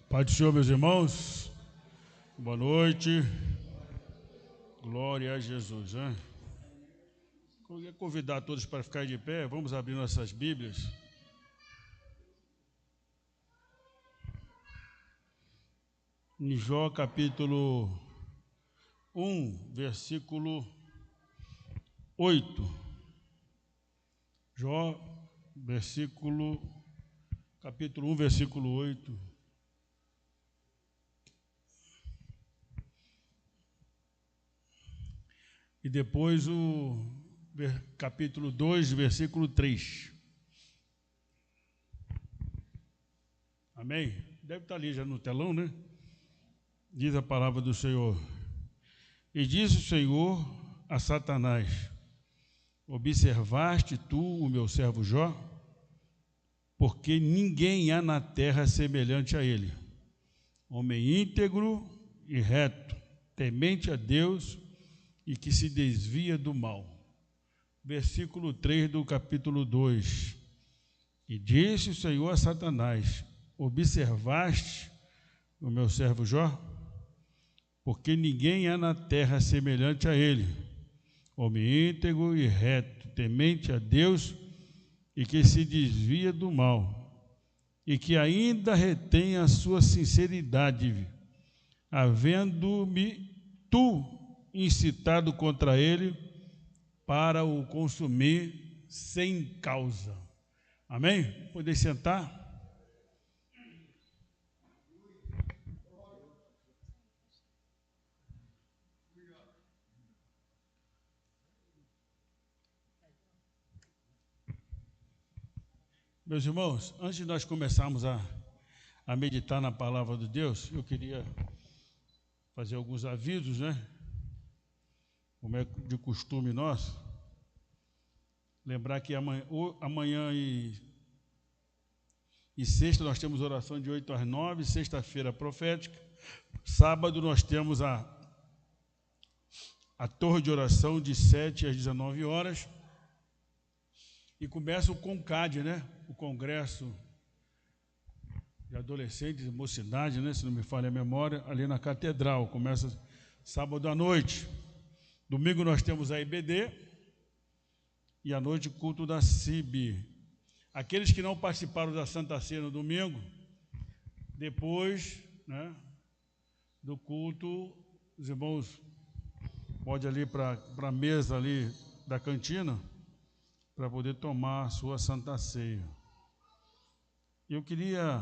Pai do Senhor, meus irmãos, boa noite, glória a Jesus, né? Eu queria convidar todos para ficarem de pé, vamos abrir nossas Bíblias. Em Jó, capítulo 1, versículo 8. Jó, capítulo 1, versículo 8. E depois o capítulo 2, versículo 3. Amém? Deve estar ali já no telão, né? Diz a palavra do Senhor. E disse o Senhor a Satanás: observaste tu o meu servo Jó? Porque ninguém há na terra semelhante a ele, homem íntegro e reto, temente a Deus e que se desvia do mal. Versículo 3 do capítulo 2. E disse o Senhor a Satanás: observaste o meu servo Jó? Porque ninguém há na terra semelhante a ele, homem íntegro e reto, temente a Deus e que se desvia do mal, e que ainda retém a sua sinceridade, havendo-me tu incitado contra ele para o consumir sem causa. Amém? Podem sentar? Meus irmãos, antes de nós começarmos a meditar na palavra de Deus, eu queria fazer alguns avisos, né? Como é de costume nosso, lembrar que amanhã e sexta nós temos oração de 8 às 9, sexta-feira profética, sábado nós temos a torre de oração de 7 às 19 horas, e começa o CONCAD, né? O Congresso de Adolescentes e Mocidade, né? Se não me falha a memória, ali na Catedral, começa sábado à noite. Domingo nós temos a IBD e à noite o culto da CIB. Aqueles que não participaram da Santa Ceia no domingo, depois, né, do culto, os irmãos podem ali para a mesa ali da cantina para poder tomar a sua Santa Ceia. Eu queria,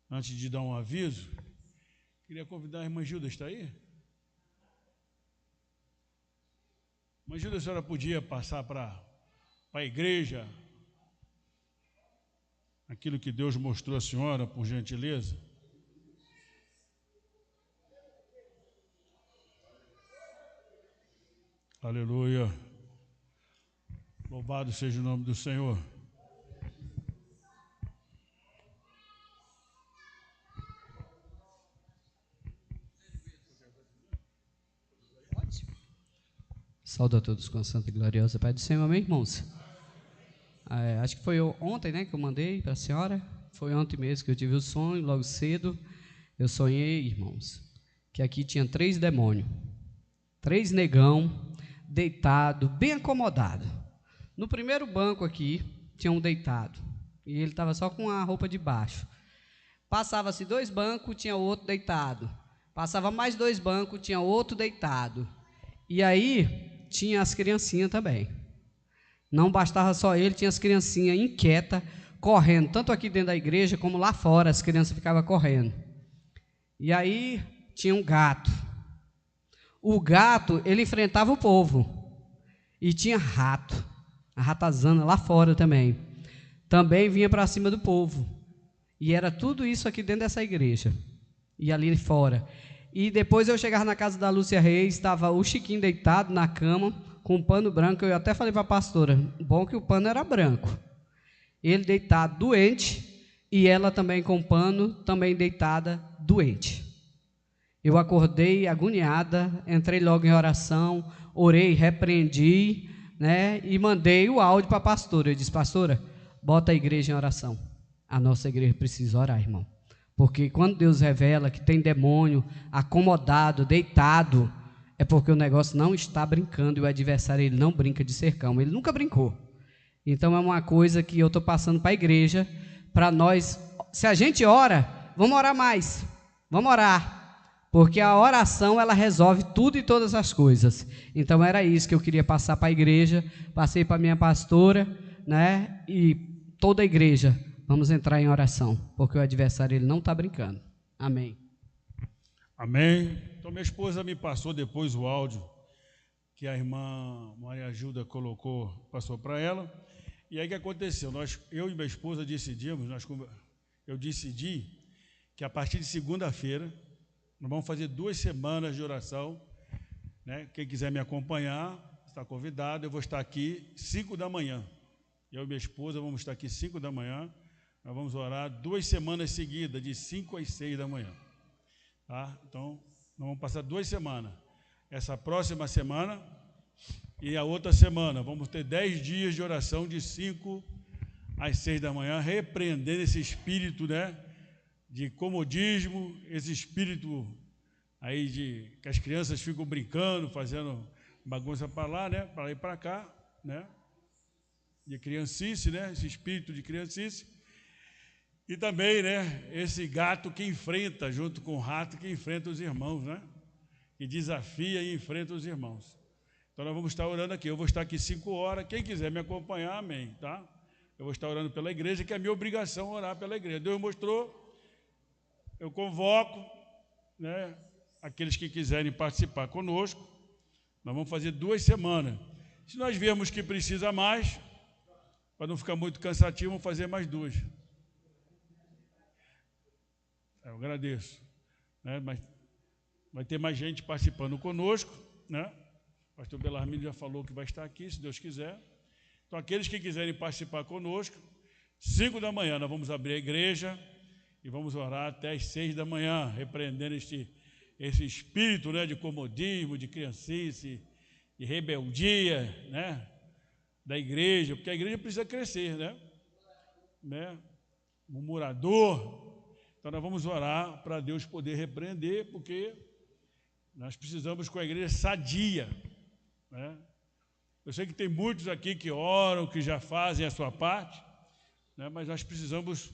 antes de dar um aviso, queria convidar a irmã Gilda, está aí? Mas, Júlia, a senhora podia passar para a igreja aquilo que Deus mostrou à senhora, por gentileza? Aleluia. Louvado seja o nome do Senhor. Saúdo a todos com a santa e gloriosa paz do Senhor, amém, irmãos? Acho que foi ontem, né, que eu mandei para a senhora. Foi ontem mesmo que eu tive o sonho, logo cedo. Eu sonhei, irmãos, que aqui tinha 3 demônios, 3 negão, deitado, bem acomodado. No primeiro banco aqui, tinha um deitado, e ele estava só com a roupa de baixo. Passava-se 2 bancos, tinha outro deitado. Passava mais 2 bancos, tinha outro deitado. E aí tinha as criancinhas também. Não bastava só ele, tinha as criancinhas inquietas, correndo, tanto aqui dentro da igreja como lá fora, as crianças ficavam correndo. E aí tinha um gato. O gato, ele enfrentava o povo. E tinha rato, a ratazana lá fora também. Também vinha para cima do povo. E era tudo isso aqui dentro dessa igreja. E ali fora. E depois eu chegava na casa da Lúcia Reis, estava o Chiquinho deitado na cama, com um pano branco. Eu até falei para a pastora, bom que o pano era branco. Ele deitado, doente, e ela também com pano, também deitada, doente. Eu acordei agoniada, entrei logo em oração, orei, repreendi, né, e mandei o áudio para a pastora. Eu disse: pastora, bota a igreja em oração. A nossa igreja precisa orar, irmão. Porque quando Deus revela que tem demônio acomodado, deitado, é porque o negócio não está brincando, e o adversário ele não brinca de ser calmo, ele nunca brincou. Então é uma coisa que eu estou passando para a igreja, para nós, se a gente ora, vamos orar mais, vamos orar, porque a oração ela resolve tudo e todas as coisas. Então era isso que eu queria passar para a igreja, passei para a minha pastora, né, e toda a igreja. Vamos entrar em oração, porque o adversário ele não está brincando. Amém. Amém. Então minha esposa me passou depois o áudio que a irmã Maria Gilda passou para ela. E aí o que aconteceu? Eu e minha esposa decidimos, eu decidi que a partir de segunda-feira nós vamos fazer 2 semanas de oração, né? Quem quiser me acompanhar está convidado. Eu vou estar aqui 5 da manhã. Eu e minha esposa vamos estar aqui 5 da manhã. Nós vamos orar 2 semanas seguidas, de 5 às 6 da manhã. Tá? Então, nós vamos passar 2 semanas. Essa próxima semana e a outra semana, vamos ter 10 dias de oração de 5 às 6 da manhã, repreendendo esse espírito, né, de comodismo, esse espírito aí de que as crianças ficam brincando, fazendo bagunça para lá, né, para lá e para cá, né, de criancice, né, esse espírito de criancice. E também, né, esse gato que enfrenta, junto com o rato, que enfrenta os irmãos, né? Que desafia e enfrenta os irmãos. Então, nós vamos estar orando aqui. Eu vou estar aqui 5 horas. Quem quiser me acompanhar, amém, tá? Eu vou estar orando pela igreja, que é a minha obrigação orar pela igreja. Deus mostrou, eu convoco, né, aqueles que quiserem participar conosco. Nós vamos fazer 2 semanas. Se nós vermos que precisa mais, para não ficar muito cansativo, vamos fazer mais 2. Eu agradeço, né? Mas vai ter mais gente participando conosco, né? O pastor Belarmino já falou que vai estar aqui, se Deus quiser. Então, aqueles que quiserem participar conosco, 5 da manhã nós vamos abrir a igreja e vamos orar até as 6 da manhã, repreendendo esse espírito, né, de comodismo, de criancice, de rebeldia, né, da igreja, porque a igreja precisa crescer, né? Murmurador. Então, nós vamos orar para Deus poder repreender, porque nós precisamos com a igreja sadia, né? Eu sei que tem muitos aqui que oram, que já fazem a sua parte, né? Mas nós precisamos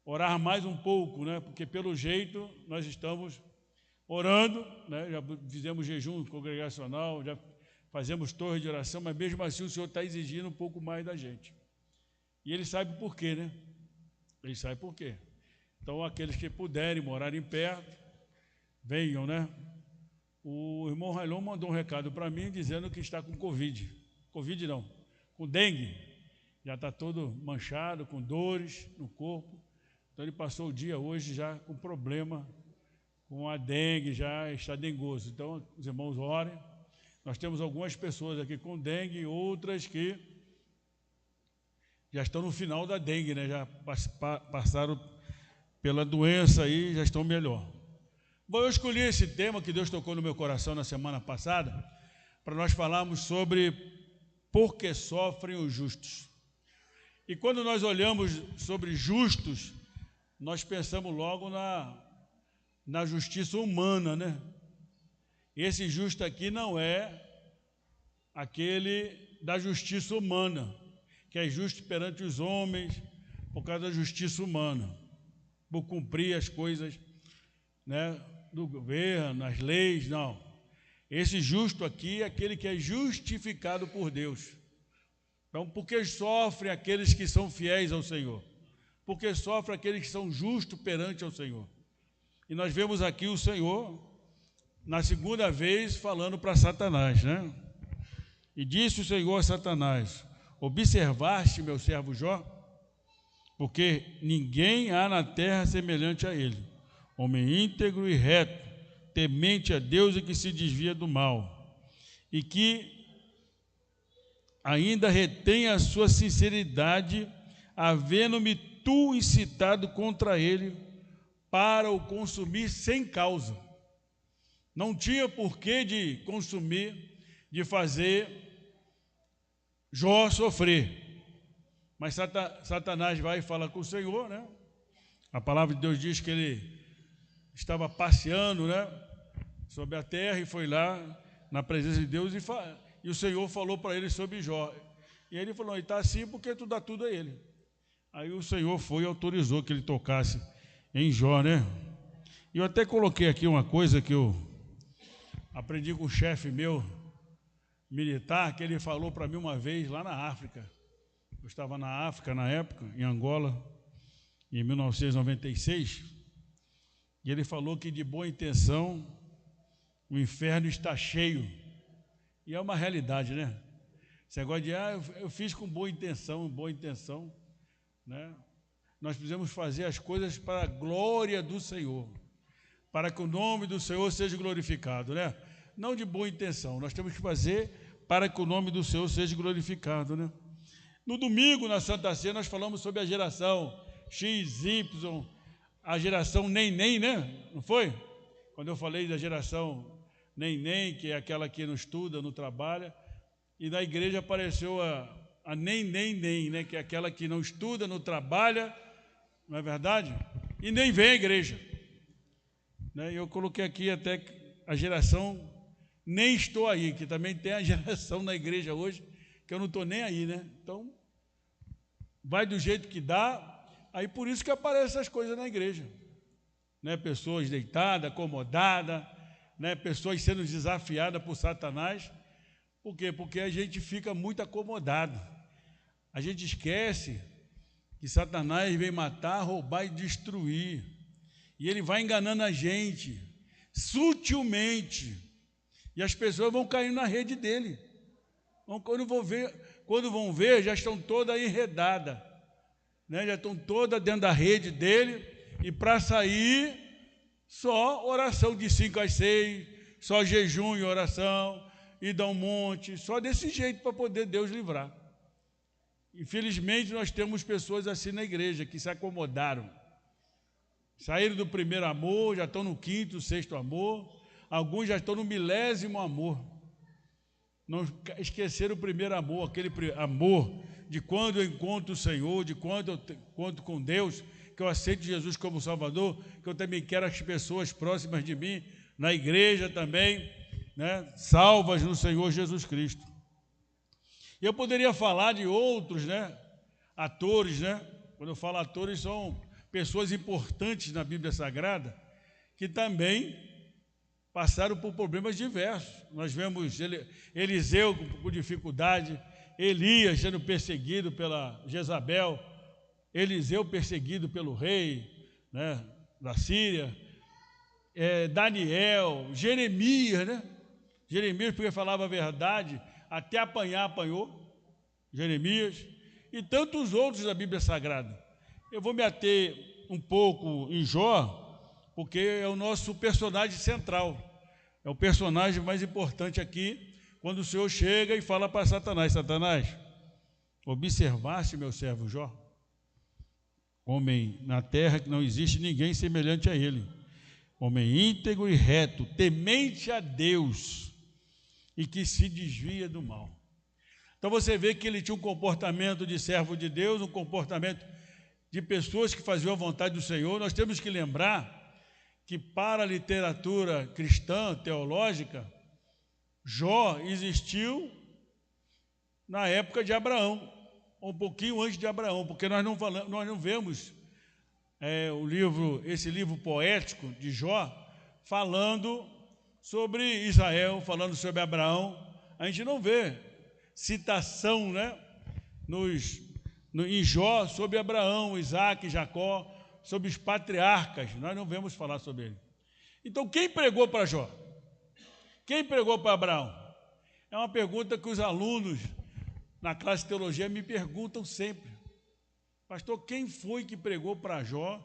orar mais um pouco, né? Porque pelo jeito nós estamos orando, né? Já fizemos jejum congregacional, já fazemos torre de oração, mas mesmo assim o Senhor está exigindo um pouco mais da gente. E Ele sabe por quê, né? Ele sabe por quê. Então, aqueles que puderem morarem perto, venham, né? O irmão Railon mandou um recado para mim, dizendo que está com Covid. Covid não, com dengue. Já está todo manchado, com dores no corpo. Então, ele passou o dia hoje já com problema, com a dengue, já está dengoso. Então, os irmãos orem. Nós temos algumas pessoas aqui com dengue, outras que já estão no final da dengue, né? Já passaram pela doença aí, já estão melhor. Bom, eu escolhi esse tema que Deus tocou no meu coração na semana passada, para nós falarmos sobre por que sofrem os justos. E quando nós olhamos sobre justos, nós pensamos logo na justiça humana, né? Esse justo aqui não é aquele da justiça humana, que é justo perante os homens por causa da justiça humana, por cumprir as coisas, né, do governo, as leis, não. Esse justo aqui é aquele que é justificado por Deus. Então, por que sofrem aqueles que são fiéis ao Senhor? Por que sofrem aqueles que são justos perante ao Senhor? E nós vemos aqui o Senhor, na segunda vez, falando para Satanás, né? E disse o Senhor a Satanás: observaste meu servo Jó? Porque ninguém há na terra semelhante a ele, homem íntegro e reto, temente a Deus e que se desvia do mal, e que ainda retém a sua sinceridade, havendo-me tu incitado contra ele para o consumir sem causa. Não tinha porquê de consumir, de fazer Jó sofrer. Mas Satanás vai e fala com o Senhor, né? A palavra de Deus diz que ele estava passeando, né, sobre a terra e foi lá na presença de Deus e o Senhor falou para ele sobre Jó. E ele falou, ele está assim porque tu dá tudo a ele. Aí o Senhor foi e autorizou que ele tocasse em Jó, né? E eu até coloquei aqui uma coisa que eu aprendi com o chefe meu militar, que ele falou para mim uma vez lá na África. Eu estava na África na época, em Angola, em 1996, e ele falou que de boa intenção o inferno está cheio. E é uma realidade, né? Esse negócio de, eu fiz com boa intenção, né? Nós precisamos fazer as coisas para a glória do Senhor, para que o nome do Senhor seja glorificado, né? Não de boa intenção, nós temos que fazer para que o nome do Senhor seja glorificado, né? No domingo, na Santa Ceia, nós falamos sobre a geração XY, a geração Neném, né? Não foi? Quando eu falei da geração Neném, que é aquela que não estuda, não trabalha, e na igreja apareceu a Nem, né? Que é aquela que não estuda, não trabalha, não é verdade? E nem vem à igreja. Né? Eu coloquei aqui até a geração Nem Estou Aí, que também tem a geração na igreja hoje, que eu não estou nem aí, né? Então, vai do jeito que dá, aí por isso que aparecem essas coisas na igreja. Né? Pessoas deitadas, acomodadas, né? Pessoas sendo desafiadas por Satanás. Por quê? Porque a gente fica muito acomodado. A gente esquece que Satanás vem matar, roubar e destruir. E ele vai enganando a gente, sutilmente. E as pessoas vão caindo na rede dele. Quando vão ver, já estão todas enredadas. Né? Já estão todas dentro da rede dele. E para sair, só oração de 5 às 6, só jejum e oração, e dar um monte, só desse jeito para poder Deus livrar. Infelizmente, nós temos pessoas assim na igreja, que se acomodaram. Saíram do primeiro amor, já estão no 5º, 6º amor, alguns já estão no 1000º amor. Não esqueceram o primeiro amor, aquele amor de quando eu encontro o Senhor, de quando eu encontro com Deus, que eu aceito Jesus como Salvador, que eu também quero as pessoas próximas de mim, na igreja também, né, salvas no Senhor Jesus Cristo. Eu poderia falar de outros, né, atores, né? Quando eu falo atores, são pessoas importantes na Bíblia Sagrada, que também passaram por problemas diversos. Nós vemos Eliseu com dificuldade, Elias sendo perseguido pela Jezabel, Eliseu perseguido pelo rei, né, da Síria, Daniel, Jeremias, né? Jeremias, porque falava a verdade, até apanhar, apanhou, Jeremias, e tantos outros da Bíblia Sagrada. Eu vou me ater um pouco em Jó, porque é o nosso personagem central, é o personagem mais importante aqui, quando o Senhor chega e fala para Satanás, Satanás, observaste meu servo Jó? Homem na terra que não existe ninguém semelhante a ele, homem íntegro e reto, temente a Deus e que se desvia do mal. Então você vê que ele tinha um comportamento de servo de Deus, um comportamento de pessoas que faziam a vontade do Senhor. Nós temos que lembrar que para a literatura cristã, teológica, Jó existiu na época de Abraão, um pouquinho antes de Abraão, porque nós não vemos esse livro poético de Jó falando sobre Israel, falando sobre Abraão. A gente não vê citação, né, em Jó sobre Abraão, Isaac, Jacó, sobre os patriarcas. Nós não vemos falar sobre ele. Então, quem pregou para Jó? Quem pregou para Abraão? É uma pergunta que os alunos na classe de teologia me perguntam sempre. Pastor, quem foi que pregou para Jó?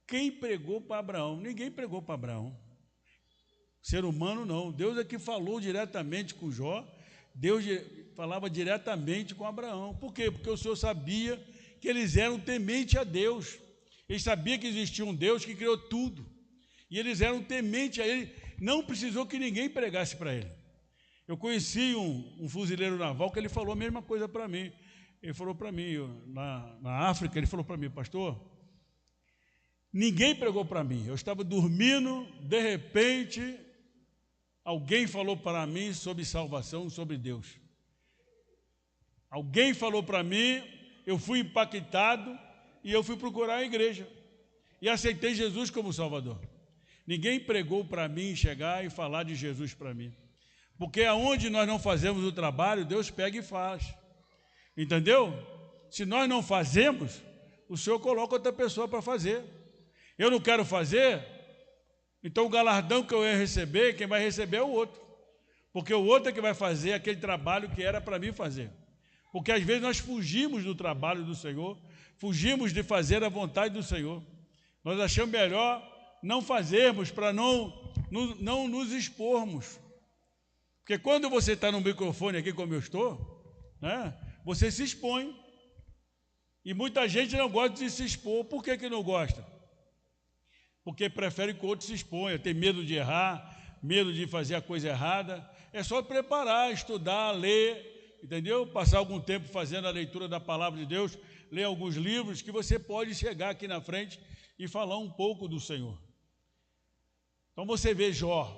Quem pregou para Abraão? Ninguém pregou para Abraão. Ser humano não. Deus é que falou diretamente com Jó. Deus falava diretamente com Abraão. Por quê? Porque o Senhor sabia que eles eram tementes a Deus. Ele sabia que existia um Deus que criou tudo. E eles eram tementes a Ele. Não precisou que ninguém pregasse para Ele. Eu conheci um fuzileiro naval que ele falou a mesma coisa para mim. ele falou para mim, na África, ele falou para mim, pastor, ninguém pregou para mim, eu estava dormindo, de repente, alguém falou para mim sobre salvação, sobre Deus. Alguém falou para mim, eu fui impactado e eu fui procurar a igreja e aceitei Jesus como Salvador. Ninguém pregou para mim chegar e falar de Jesus para mim. Porque aonde nós não fazemos o trabalho, Deus pega e faz. Entendeu? Se nós não fazemos, o Senhor coloca outra pessoa para fazer. Eu não quero fazer, então o galardão que eu ia receber, quem vai receber é o outro. Porque o outro é que vai fazer aquele trabalho que era para mim fazer. Porque às vezes nós fugimos do trabalho do Senhor, fugimos de fazer a vontade do Senhor. Nós achamos melhor não fazermos para não nos expormos. Porque quando você está no microfone aqui como eu estou, né, você se expõe. E muita gente não gosta de se expor. Por que não gosta? Porque prefere que o outro se exponha, tem medo de errar, medo de fazer a coisa errada. É só preparar, estudar, ler, entendeu? Passar algum tempo fazendo a leitura da palavra de Deus, ler alguns livros que você pode chegar aqui na frente e falar um pouco do Senhor. Então você vê Jó,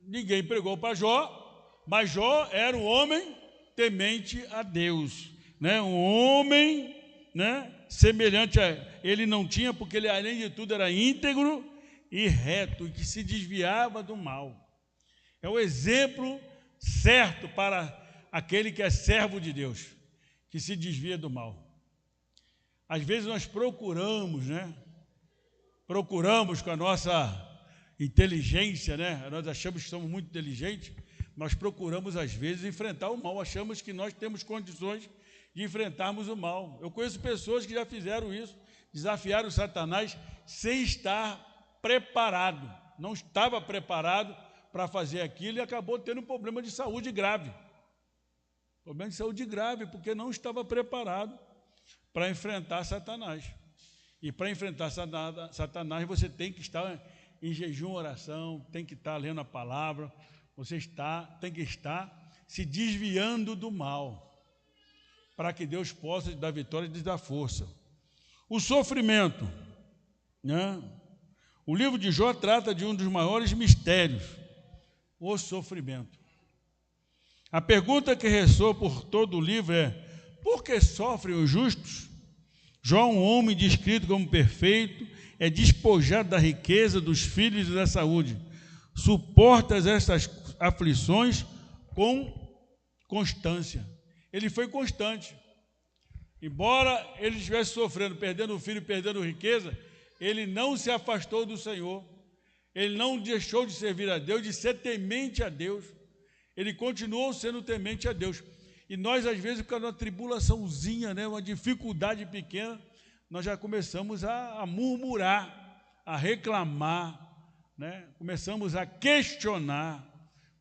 ninguém pregou para Jó, mas Jó era um homem temente a Deus, né? Um homem, né, semelhante a ele não tinha, porque ele além de tudo era íntegro e reto, e que se desviava do mal. É o exemplo certo para aquele que é servo de Deus, que se desvia do mal. Às vezes nós procuramos, né? Procuramos com a nossa inteligência, né? Nós achamos que somos muito inteligentes, nós procuramos às vezes enfrentar o mal, achamos que nós temos condições de enfrentarmos o mal. Eu conheço pessoas que já fizeram isso, desafiaram Satanás sem estar preparado, não estava preparado para fazer aquilo e acabou tendo um problema de saúde grave. Problema de saúde grave, porque não estava preparado para enfrentar Satanás. E para enfrentar Satanás, você tem que estar em jejum, oração, tem que estar lendo a palavra, você tem que estar se desviando do mal, para que Deus possa te dar vitória e te dar força. O sofrimento, né? O livro de Jó trata de um dos maiores mistérios, o sofrimento. A pergunta que ressoa por todo o livro é: por que sofrem os justos? Jó, um homem descrito como perfeito, é despojado da riqueza, dos filhos e da saúde. Suporta estas aflições com constância. Ele foi constante. Embora ele estivesse sofrendo, perdendo o filho, perdendo riqueza, ele não se afastou do Senhor. Ele não deixou de servir a Deus, de ser temente a Deus. Ele continuou sendo temente a Deus. E nós, às vezes, com uma tribulaçãozinha, né, uma dificuldade pequena, nós já começamos a murmurar, a reclamar, né? Começamos a questionar,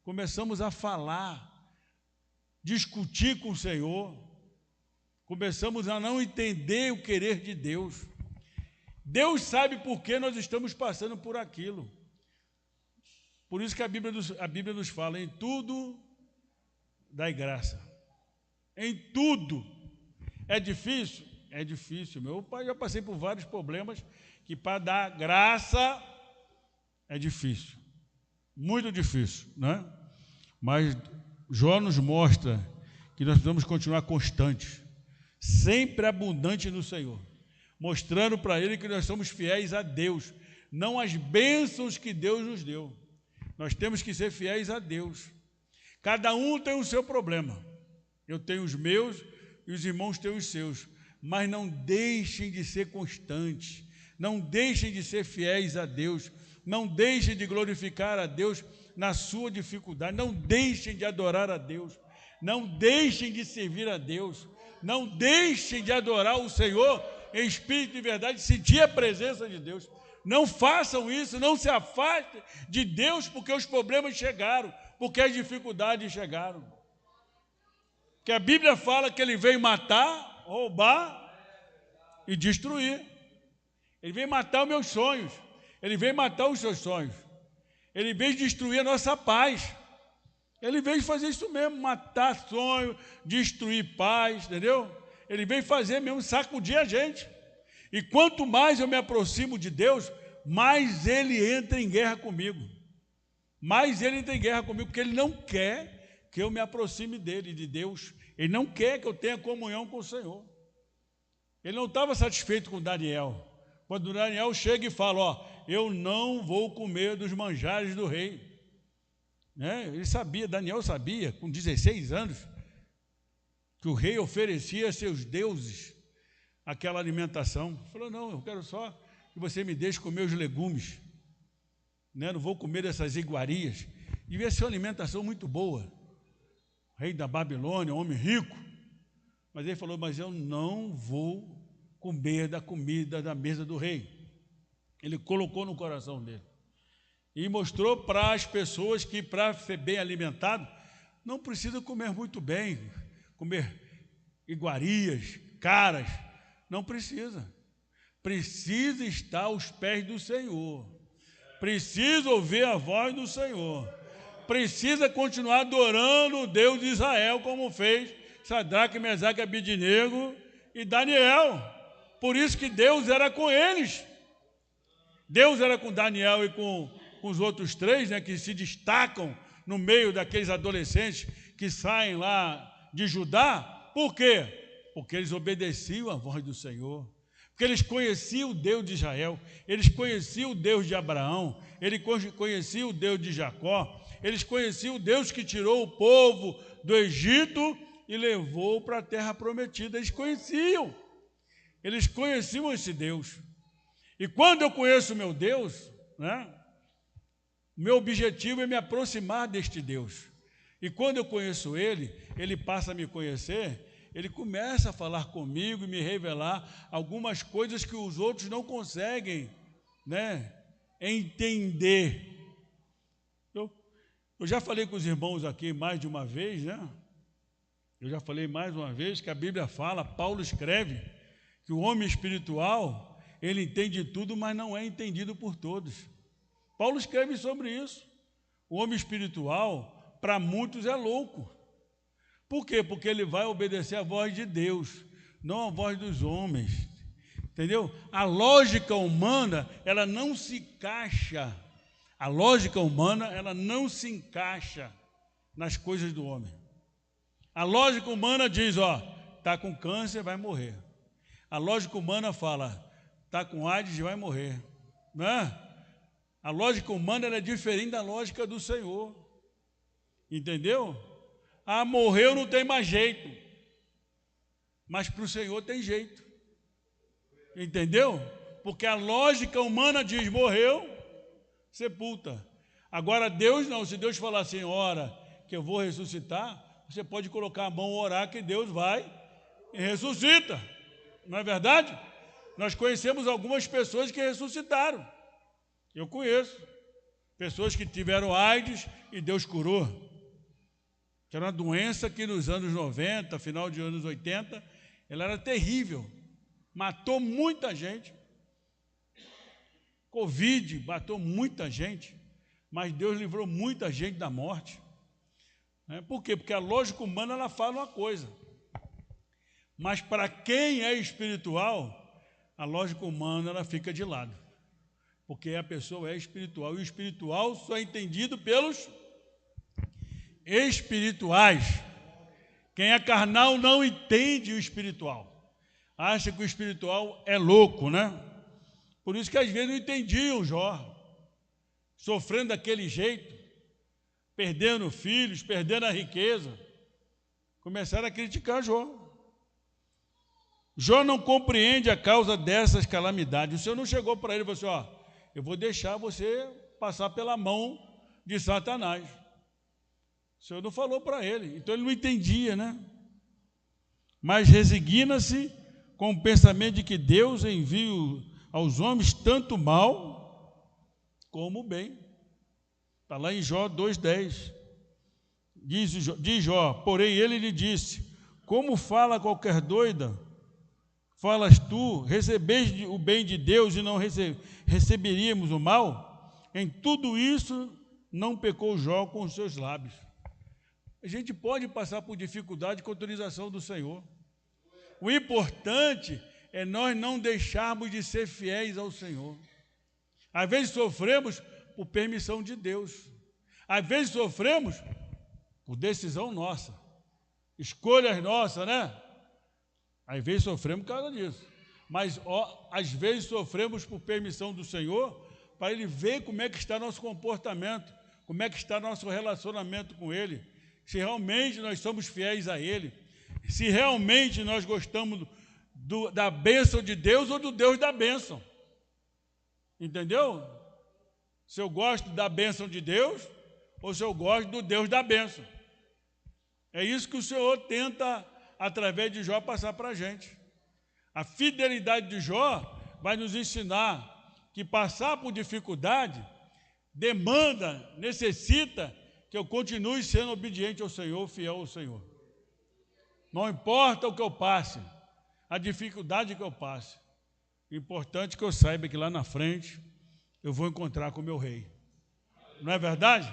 começamos a falar, discutir com o Senhor, começamos a não entender o querer de Deus. Deus sabe por que nós estamos passando por aquilo. Por isso que a Bíblia nos fala: em tudo dai graça. Em tudo. É difícil? É difícil. Meu pai, já passei por vários problemas que para dar graça é difícil. Muito difícil, né? Mas Jó nos mostra que nós precisamos continuar constantes, sempre abundantes no Senhor, mostrando para Ele que nós somos fiéis a Deus, não às bênçãos que Deus nos deu. Nós temos que ser fiéis a Deus. Cada um tem o seu problema. Eu tenho os meus e os irmãos têm os seus. Mas não deixem de ser constantes. Não deixem de ser fiéis a Deus. Não deixem de glorificar a Deus na sua dificuldade. Não deixem de adorar a Deus. Não deixem de servir a Deus. Não deixem de adorar o Senhor em espírito e verdade, sentir a presença de Deus. Não façam isso, não se afastem de Deus porque os problemas chegaram, porque as dificuldades chegaram. Que a Bíblia fala que Ele veio matar, roubar e destruir. Ele veio matar os meus sonhos. Ele veio matar os seus sonhos. Ele veio destruir a nossa paz. Ele veio fazer isso mesmo, matar sonhos, destruir paz, entendeu? Ele vem fazer mesmo, sacudir a gente. E quanto mais eu me aproximo de Deus, mais Ele entra em guerra comigo. Mais Ele entra em guerra comigo, porque Ele não quer que eu me aproxime dEle, de Deus. Ele não quer que eu tenha comunhão com o Senhor. Ele não estava satisfeito com Daniel. Quando Daniel chega e fala, ó, eu não vou comer dos manjares do rei. Né? Ele sabia, Daniel sabia, com 16 anos, que o rei oferecia a seus deuses aquela alimentação. Ele falou, não, eu quero só que você me deixe comer os legumes. Né? Não vou comer essas iguarias. Devia ser uma alimentação muito boa. Rei da Babilônia, homem rico. Mas ele falou, mas eu não vou comer da comida da mesa do rei. Ele colocou no coração dele. E mostrou para as pessoas que para ser bem alimentado, não precisa comer muito bem, comer iguarias, caras, não precisa. Precisa estar aos pés do Senhor. Precisa ouvir a voz do Senhor. Precisa continuar adorando o Deus de Israel, como fez Sadraque, Mesaque, Abednego e Daniel. Por isso que Deus era com eles. Deus era com Daniel e com os outros três, né, que se destacam no meio daqueles adolescentes que saem lá de Judá. Por quê? Porque eles obedeciam à voz do Senhor. Porque eles conheciam o Deus de Israel, eles conheciam o Deus de Abraão, eles conheciam o Deus de Jacó, eles conheciam o Deus que tirou o povo do Egito e levou para a terra prometida. Eles conheciam esse Deus. E quando eu conheço o meu Deus, né, meu objetivo é me aproximar deste Deus. E quando eu conheço Ele, Ele passa a me conhecer, Ele começa a falar comigo e me revelar algumas coisas que os outros não conseguem, né, entender. Eu já falei com os irmãos aqui mais de uma vez, né? Eu já falei mais uma vez que a Bíblia fala, Paulo escreve, que o homem espiritual, ele entende tudo, mas não é entendido por todos. Paulo escreve sobre isso. O homem espiritual, para muitos, é louco. Por quê? Porque ele vai obedecer à voz de Deus, não à voz dos homens. Entendeu? A lógica humana, ela não se encaixa. A lógica humana, ela não se encaixa nas coisas do homem. A lógica humana diz, ó, está com câncer, vai morrer. A lógica humana fala, está com AIDS, vai morrer. Não é? A lógica humana ela é diferente da lógica do Senhor. Entendeu? Ah, morreu, não tem mais jeito. Mas para o Senhor tem jeito. Entendeu? Porque a lógica humana diz, morreu, sepulta. Agora Deus não, se Deus falar assim, ora, que eu vou ressuscitar, você pode colocar a mão e orar que Deus vai e ressuscita. Não é verdade? Nós conhecemos algumas pessoas que ressuscitaram. Eu conheço. Pessoas que tiveram AIDS e Deus curou. Que era uma doença que nos anos 90, final de anos 80, ela era terrível. Matou muita gente. Covid matou muita gente. Mas Deus livrou muita gente da morte. Por quê? Porque a lógica humana ela fala uma coisa. Mas para quem é espiritual, a lógica humana ela fica de lado. Porque a pessoa é espiritual. E o espiritual só é entendido pelos espirituais. Quem é carnal não entende o espiritual. Acha que o espiritual é louco, né? Por isso que às vezes não entendiam Jó. Sofrendo daquele jeito. Perdendo filhos, perdendo a riqueza. Começaram a criticar Jó. Jó não compreende a causa dessas calamidades. O Senhor não chegou para ele e falou assim, ó, eu vou deixar você passar pela mão de Satanás. O Senhor não falou para ele, então ele não entendia, né? Mas resigna-se com o pensamento de que Deus envia aos homens tanto mal como o bem. Está lá em Jó 2,10. Diz Jó, porém ele lhe disse, como fala qualquer doida, falas tu, recebeis o bem de Deus e não receberíamos o mal? Em tudo isso não pecou Jó com os seus lábios. A gente pode passar por dificuldade com a autorização do Senhor. O importante é nós não deixarmos de ser fiéis ao Senhor. Às vezes sofremos por permissão de Deus. Às vezes sofremos por decisão nossa. Escolhas nossas, né? Às vezes sofremos por causa disso. Mas às vezes sofremos por permissão do Senhor, para Ele ver como é que está nosso comportamento, como é que está nosso relacionamento com Ele, se realmente nós somos fiéis a Ele, se realmente nós gostamos da bênção de Deus ou do Deus da bênção. Entendeu? Se eu gosto da bênção de Deus ou se eu gosto do Deus da bênção. É isso que o Senhor tenta, através de Jó, passar para a gente. A fidelidade de Jó vai nos ensinar que passar por dificuldade demanda, necessita que eu continue sendo obediente ao Senhor, fiel ao Senhor. Não importa o que eu passe, a dificuldade que eu passe, o importante é que eu saiba que lá na frente eu vou encontrar com o meu rei. Não é verdade?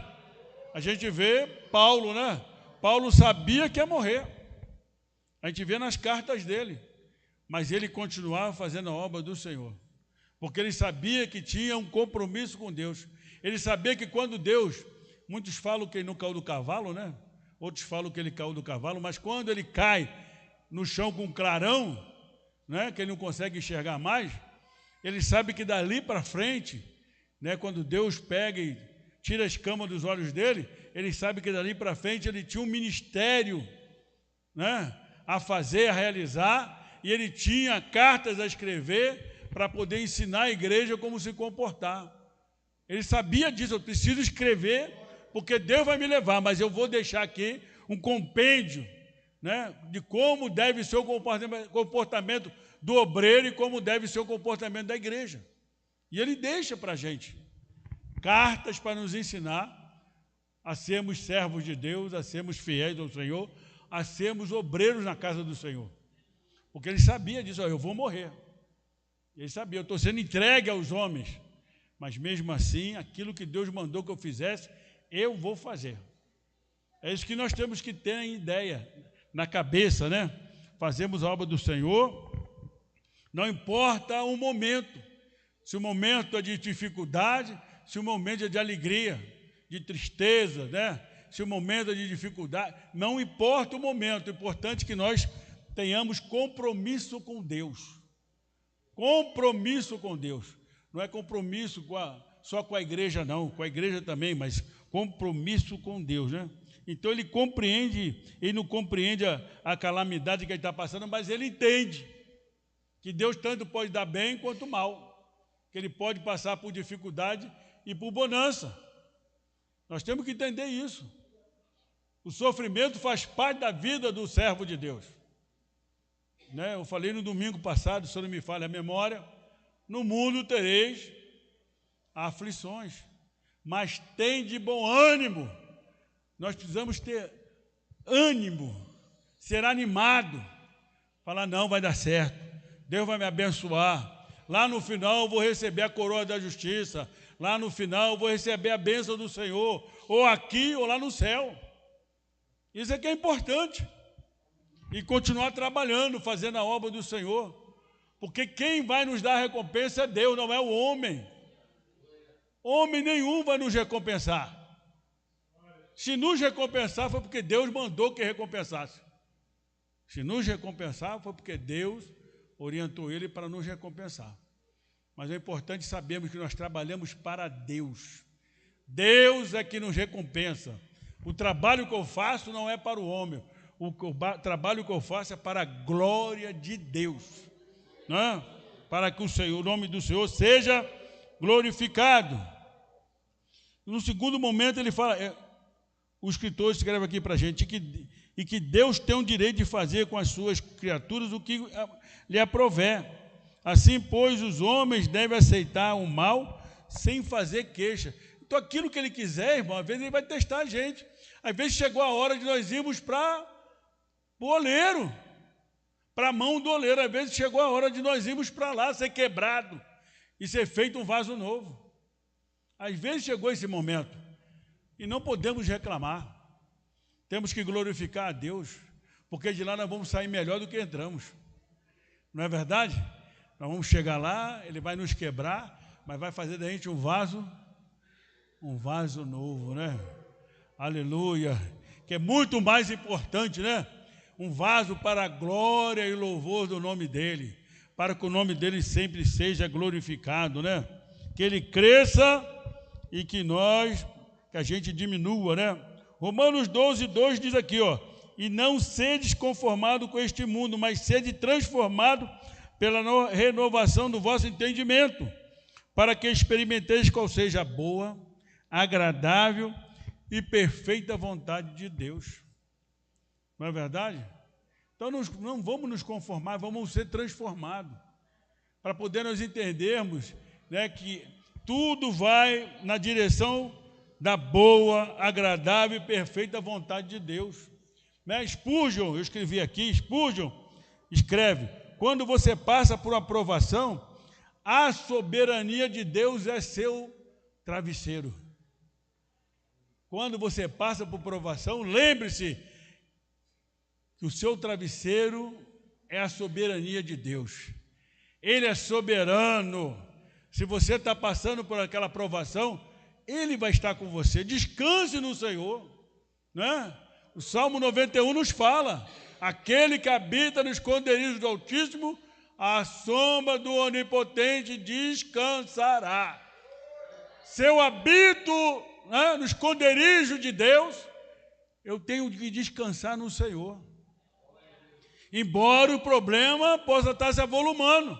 A gente vê Paulo, né? Paulo sabia que ia morrer. A gente vê nas cartas dele. Mas ele continuava fazendo a obra do Senhor. Porque ele sabia que tinha um compromisso com Deus. Ele sabia que quando Deus, muitos falam que ele não caiu do cavalo, né? Outros falam que ele caiu do cavalo, mas quando ele cai no chão com um clarão, né? Que ele não consegue enxergar mais, ele sabe que dali para frente, né? Quando Deus pega e tira a escama dos olhos dele, ele sabe que dali para frente ele tinha um ministério, né? A fazer, a realizar, e ele tinha cartas a escrever para poder ensinar a igreja como se comportar. Ele sabia disso, eu preciso escrever, porque Deus vai me levar, mas eu vou deixar aqui um compêndio, né, de como deve ser o comportamento do obreiro e como deve ser o comportamento da igreja. E ele deixa para a gente cartas para nos ensinar a sermos servos de Deus, a sermos fiéis ao Senhor, a sermos obreiros na casa do Senhor. Porque ele sabia disso, eu vou morrer. Ele sabia, eu estou sendo entregue aos homens, mas mesmo assim, aquilo que Deus mandou que eu fizesse, eu vou fazer. É isso que nós temos que ter em ideia, na cabeça, né? Fazemos a obra do Senhor, não importa o momento, se o momento é de dificuldade, se o momento é de alegria, de tristeza, né? Se o momento é de dificuldade, não importa o momento, o importante é que nós tenhamos compromisso com Deus. Compromisso com Deus. Não é compromisso só com a igreja, não. Com a igreja também, mas compromisso com Deus, né? Então ele compreende, ele não compreende a calamidade que ele está passando, mas ele entende que Deus tanto pode dar bem quanto mal. Que ele pode passar por dificuldade e por bonança. Nós temos que entender isso. O sofrimento faz parte da vida do servo de Deus. Né? Eu falei no domingo passado, se não me falha a memória, no mundo tereis aflições, mas tem de bom ânimo. Nós precisamos ter ânimo, ser animado, falar, não, vai dar certo, Deus vai me abençoar, lá no final eu vou receber a coroa da justiça, lá no final eu vou receber a bênção do Senhor, ou aqui ou lá no céu. Isso é que é importante. E continuar trabalhando, fazendo a obra do Senhor. Porque quem vai nos dar a recompensa é Deus, não é o homem. Homem nenhum vai nos recompensar. Se nos recompensar, foi porque Deus mandou que recompensasse. Se nos recompensar, foi porque Deus orientou ele para nos recompensar. Mas é importante sabermos que nós trabalhamos para Deus. Deus é que nos recompensa. O trabalho que eu faço não é para o homem. O trabalho que eu faço é para a glória de Deus, né? Para que o nome do Senhor seja glorificado. No segundo momento ele fala, o escritor escreve aqui para a gente, que Deus tem o direito de fazer com as suas criaturas o que lhe aprouver. Assim, pois, os homens devem aceitar o mal sem fazer queixa. Então, aquilo que ele quiser, irmão, às vezes ele vai testar a gente. Às vezes chegou a hora de nós irmos para o oleiro, para a mão do oleiro. Às vezes chegou a hora de nós irmos para lá, ser quebrado e ser feito um vaso novo. Às vezes chegou esse momento e não podemos reclamar. Temos que glorificar a Deus, porque de lá nós vamos sair melhor do que entramos. Não é verdade? Nós vamos chegar lá, ele vai nos quebrar, mas vai fazer da gente um vaso novo, né? Aleluia, que é muito mais importante, né? Um vaso para a glória e louvor do nome dele, para que o nome dele sempre seja glorificado, né? Que ele cresça e que a gente diminua, né? Romanos 12:2 diz aqui, ó: e não sedes conformado com este mundo, mas sede transformado pela renovação do vosso entendimento, para que experimenteis qual seja a boa, agradável e perfeita vontade de Deus. Não é verdade? Então não vamos nos conformar, vamos ser transformados, para poder nós entendermos, né, que tudo vai na direção da boa, agradável e perfeita vontade de Deus. Né? Spurgeon, eu escrevi aqui, Spurgeon escreve: quando você passa por uma provação, a soberania de Deus é seu travesseiro. Quando você passa por provação, lembre-se que o seu travesseiro é a soberania de Deus. Ele é soberano. Se você está passando por aquela provação, Ele vai estar com você. Descanse no Senhor, né? O Salmo 91 nos fala: aquele que habita no esconderijo do Altíssimo, à sombra do Onipotente descansará. Se eu habito, né, no esconderijo de Deus, eu tenho que descansar no Senhor. Embora o problema possa estar se avolumando,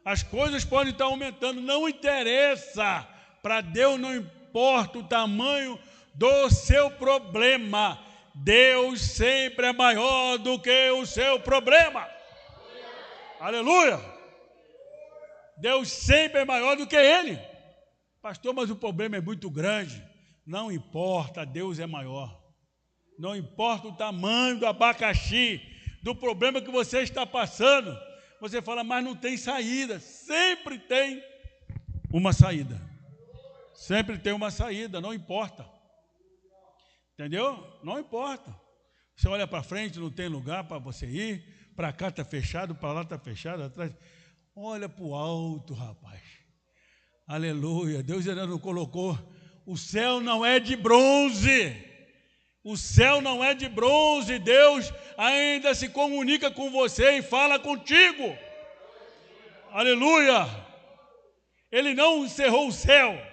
as coisas podem estar aumentando, não interessa. Para Deus não importa o tamanho do seu problema. Deus sempre é maior do que o seu problema. Aleluia! Deus sempre é maior do que ele. Pastor, mas o problema é muito grande. Não importa, Deus é maior. Não importa o tamanho do abacaxi, do problema que você está passando. Você fala, mas não tem saída. Sempre tem uma saída. Sempre tem uma saída, não importa. Entendeu? Não importa. Você olha para frente, não tem lugar para você ir. Para cá está fechado, para lá está fechado, atrás. Olha para o alto, rapaz. Aleluia. Deus ainda não colocou. O céu não é de bronze. O céu não é de bronze. Deus ainda se comunica com você e fala contigo. Aleluia. Ele não encerrou o céu.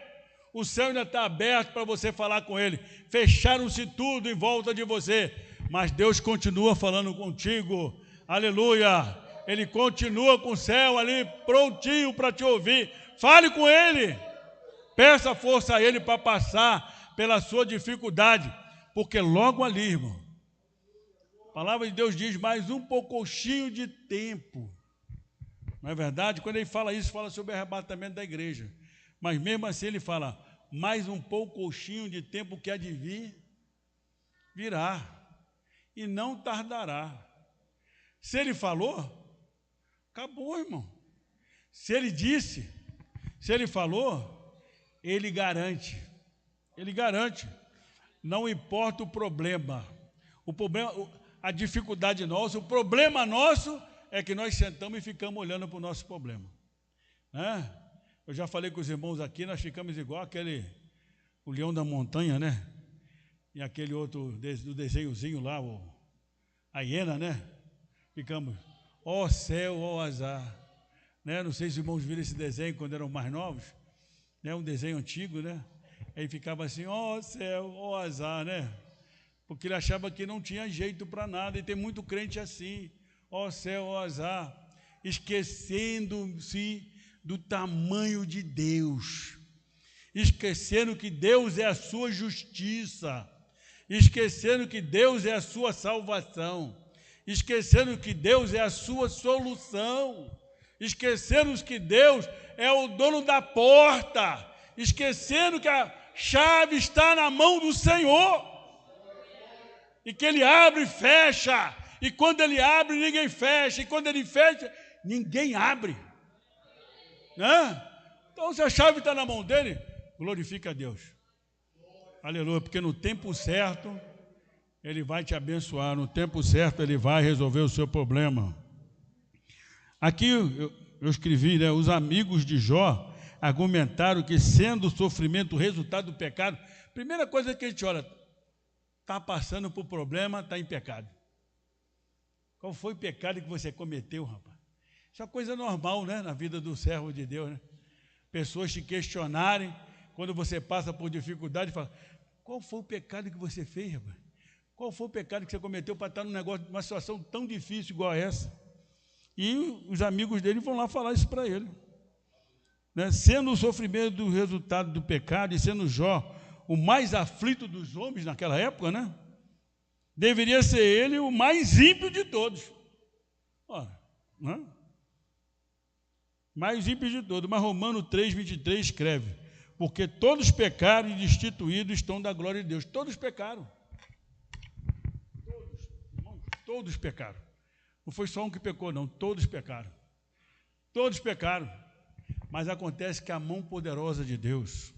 O céu ainda está aberto para você falar com Ele. Fecharam-se tudo em volta de você, mas Deus continua falando contigo. Aleluia. Ele continua com o céu ali prontinho para te ouvir. Fale com Ele. Peça força a Ele para passar pela sua dificuldade, porque logo ali, irmão, a palavra de Deus diz mais um pouquinho de tempo. Não é verdade? Quando ele fala isso, fala sobre o arrebatamento da igreja. Mas mesmo assim ele fala, mais um pouquinho de tempo que há de vir, virá, e não tardará. Se ele falou, acabou, irmão. Se ele disse, se ele falou, ele garante. Ele garante. Não importa o problema, a dificuldade nossa, o problema nosso é que nós sentamos e ficamos olhando para o nosso problema. Né? Eu já falei com os irmãos aqui, nós ficamos igual o leão da montanha, né? E aquele outro do desenhozinho lá, a hiena, né? Ficamos, ó céu, ó azar. Né? Não sei se os irmãos viram esse desenho quando eram mais novos, né? Um desenho antigo, né? Aí ficava assim, ó céu, ó azar, né? Porque ele achava que não tinha jeito para nada, e tem muito crente assim, ó céu, ó azar, esquecendo-se do tamanho de Deus, esquecendo que Deus é a sua justiça, esquecendo que Deus é a sua salvação, esquecendo que Deus é a sua solução, esquecendo que Deus é o dono da porta, esquecendo que a chave está na mão do Senhor, e que Ele abre e fecha, e quando Ele abre, ninguém fecha, e quando Ele fecha, ninguém abre. Né? Então, se a chave está na mão dele, glorifica a Deus. Aleluia, porque no tempo certo, Ele vai te abençoar, no tempo certo, Ele vai resolver o seu problema. Aqui eu escrevi, né, os amigos de Jó argumentaram que, sendo o sofrimento o resultado do pecado, primeira coisa que a gente olha, está passando por problema, está em pecado. Qual foi o pecado que você cometeu, rapaz? Isso é uma coisa normal, né, na vida do servo de Deus, né? Pessoas te questionarem quando você passa por dificuldade e fala, qual foi o pecado que você fez, rapaz? Qual foi o pecado que você cometeu para estar numa situação tão difícil igual a essa? E os amigos dele vão lá falar isso para ele. Né? Sendo o sofrimento do resultado do pecado e sendo Jó o mais aflito dos homens naquela época, né? Deveria ser ele o mais ímpio de todos. Ora, né? Mais ímpio de todos. Mas Romanos 3:23 escreve, porque todos pecaram e destituídos estão da glória de Deus. Todos pecaram. Todos pecaram. Não foi só um que pecou, não. Todos pecaram. Todos pecaram. Mas acontece que a mão poderosa de Deus,